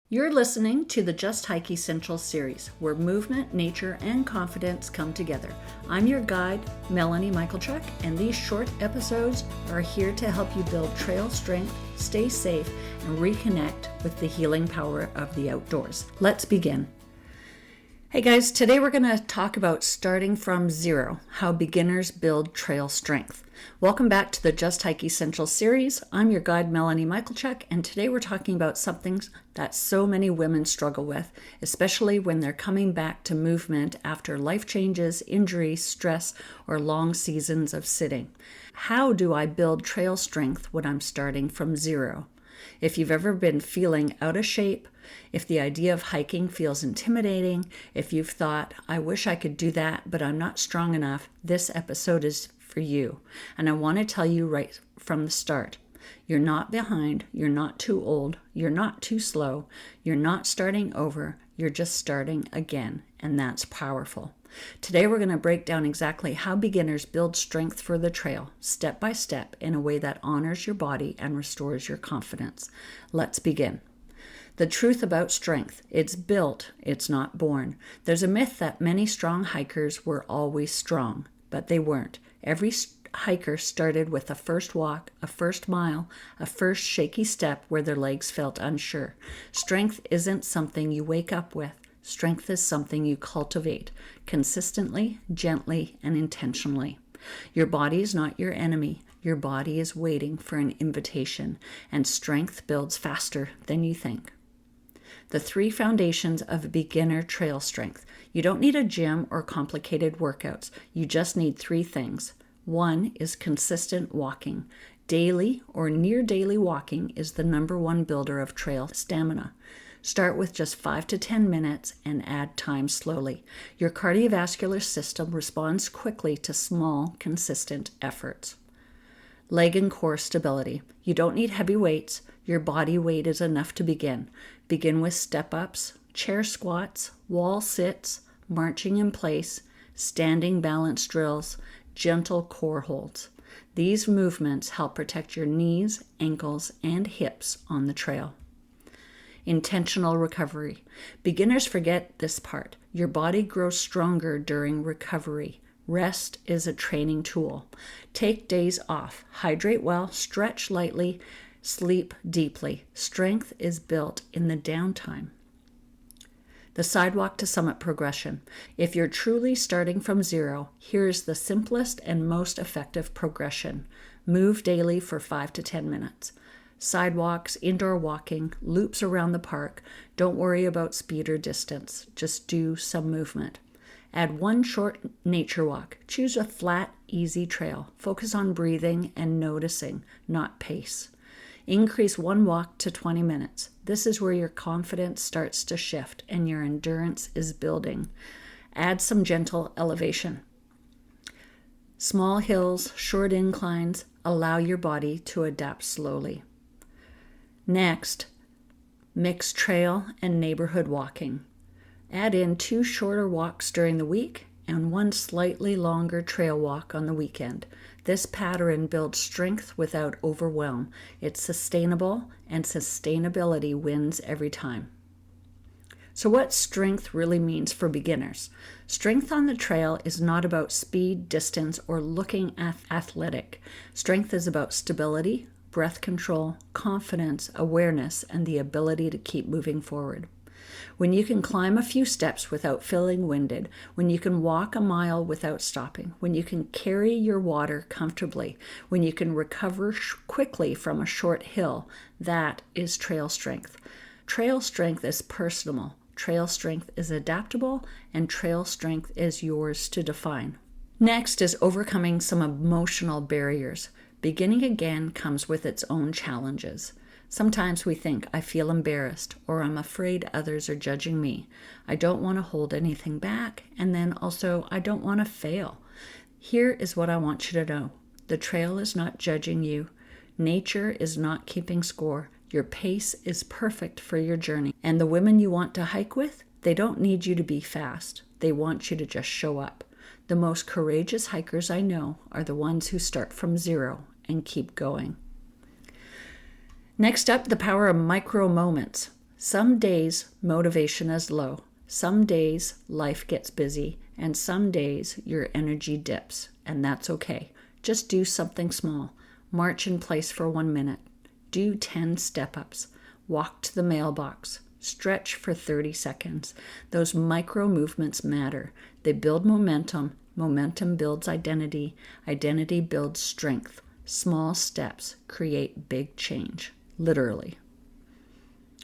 You're listening to the Just Hyke Essentials Series, where movement, nature, and confidence come together. I'm your guide, Melanie Michaelchuk, and these short episodes are here to help you build trail strength, stay safe, and reconnect with the healing power of the outdoors. Let's begin. Hey guys, today we're going to talk about starting from zero, how beginners build trail strength. Welcome back to the Just Hyke Essentials Series. I'm your guide, Melanie Michaelchuk, and today we're talking about something that so many women struggle with, especially when they're coming back to movement after life changes, injury, stress, or long seasons of sitting. How do I build trail strength when I'm starting from zero? If you've ever been feeling out of shape, if the idea of hiking feels intimidating, if you've thought, I wish I could do that, but I'm not strong enough, this episode is for you. And I want to tell you right from the start, you're not behind, you're not too old, you're not too slow, you're not starting over, you're just starting again, and that's powerful. Today we're going to break down exactly how beginners build strength for the trail, step by step, in a way that honors your body and restores your confidence. Let's begin. The truth about strength, it's built, it's not born. There's a myth that many strong hikers were always strong, but they weren't. Every hiker started with a first walk, a first mile, a first shaky step where their legs felt unsure. Strength isn't something you wake up with. Strength is something you cultivate consistently, gently, and intentionally. Your body is not your enemy. Your body is waiting for an invitation, and strength builds faster than you think. The three foundations of beginner trail strength. You don't need a gym or complicated workouts. You just need three things. One is consistent walking. Daily or near daily walking is the number one builder of trail stamina. Start with just 5 to 10 minutes and add time slowly. Your cardiovascular system responds quickly to small, consistent efforts. Leg and core stability. You don't need heavy weights. Your body weight is enough to begin. Begin with step-ups, chair squats, wall sits, marching in place, standing balance drills, gentle core holds. These movements help protect your knees, ankles, and hips on the trail. Intentional recovery. Beginners forget this part. Your body grows stronger during recovery. Rest is a training tool. Take days off. Hydrate well, stretch lightly, sleep deeply. Strength is built in the downtime. The Sidewalk to Summit progression. If you're truly starting from zero, here's the simplest and most effective progression. Move daily for 5 to 10 minutes. Sidewalks, indoor walking, loops around the park. Don't worry about speed or distance. Just do some movement. Add one short nature walk. Choose a flat, easy trail. Focus on breathing and noticing, not pace. Increase one walk to 20 minutes. This is where your confidence starts to shift and your endurance is building. Add some gentle elevation. Small hills, short inclines, allow your body to adapt slowly. Next, mix trail and neighborhood walking. Add in 2 shorter walks during the week and 1 slightly longer trail walk on the weekend. This pattern builds strength without overwhelm. It's sustainable, and sustainability wins every time. So what strength really means for beginners? Strength on the trail is not about speed, distance, or looking athletic. Strength is about stability, breath control, confidence, awareness, and the ability to keep moving forward. When you can climb a few steps without feeling winded, when you can walk a mile without stopping, when you can carry your water comfortably, when you can recover quickly from a short hill, that is trail strength. Trail strength is personal, trail strength is adaptable, and trail strength is yours to define. Next is overcoming some emotional barriers. Beginning again comes with its own challenges. Sometimes we think, I feel embarrassed, or I'm afraid others are judging me. I don't want to hold anything back, and then also I don't want to fail. Here is what I want you to know. The trail is not judging you. Nature is not keeping score. Your pace is perfect for your journey. And the women you want to hike with, they don't need you to be fast. They want you to just show up. The most courageous hikers I know are the ones who start from zero and keep going. Next up, the power of micro moments. Some days motivation is low. Some days life gets busy, and some days your energy dips, and that's okay. Just do something small. March in place for 1 minute. Do 10 step-ups. Walk to the mailbox. Stretch for 30 seconds. Those micro movements matter. They build momentum. Momentum builds identity. Identity builds strength. Small steps create big change, literally.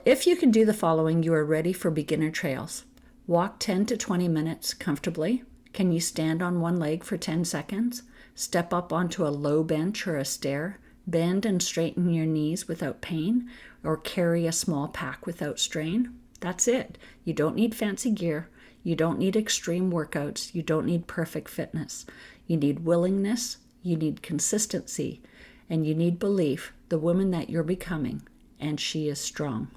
If you can do the following, you are ready for beginner trails. Walk 10 to 20 minutes comfortably. Can you stand on one leg for 10 seconds? Step up onto a low bench or a stair. Bend and straighten your knees without pain, or carry a small pack without strain. That's it. You don't need fancy gear. You don't need extreme workouts. You don't need perfect fitness. You need willingness. You need consistency. And you need belief, the woman that you're becoming, and she is strong.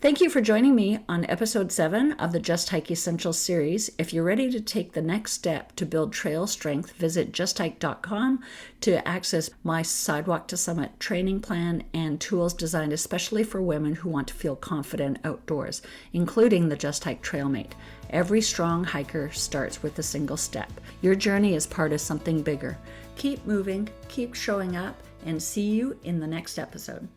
Thank you for joining me on episode 7 of the Just Hyke Essentials Series. If you're ready to take the next step to build trail strength, visit justhyke.com to access my Sidewalk to Summit training plan and tools designed especially for women who want to feel confident outdoors, including the Just Hyke Trailmate. Every strong hiker starts with a single step. Your journey is part of something bigger. Keep moving, keep showing up, and see you in the next episode.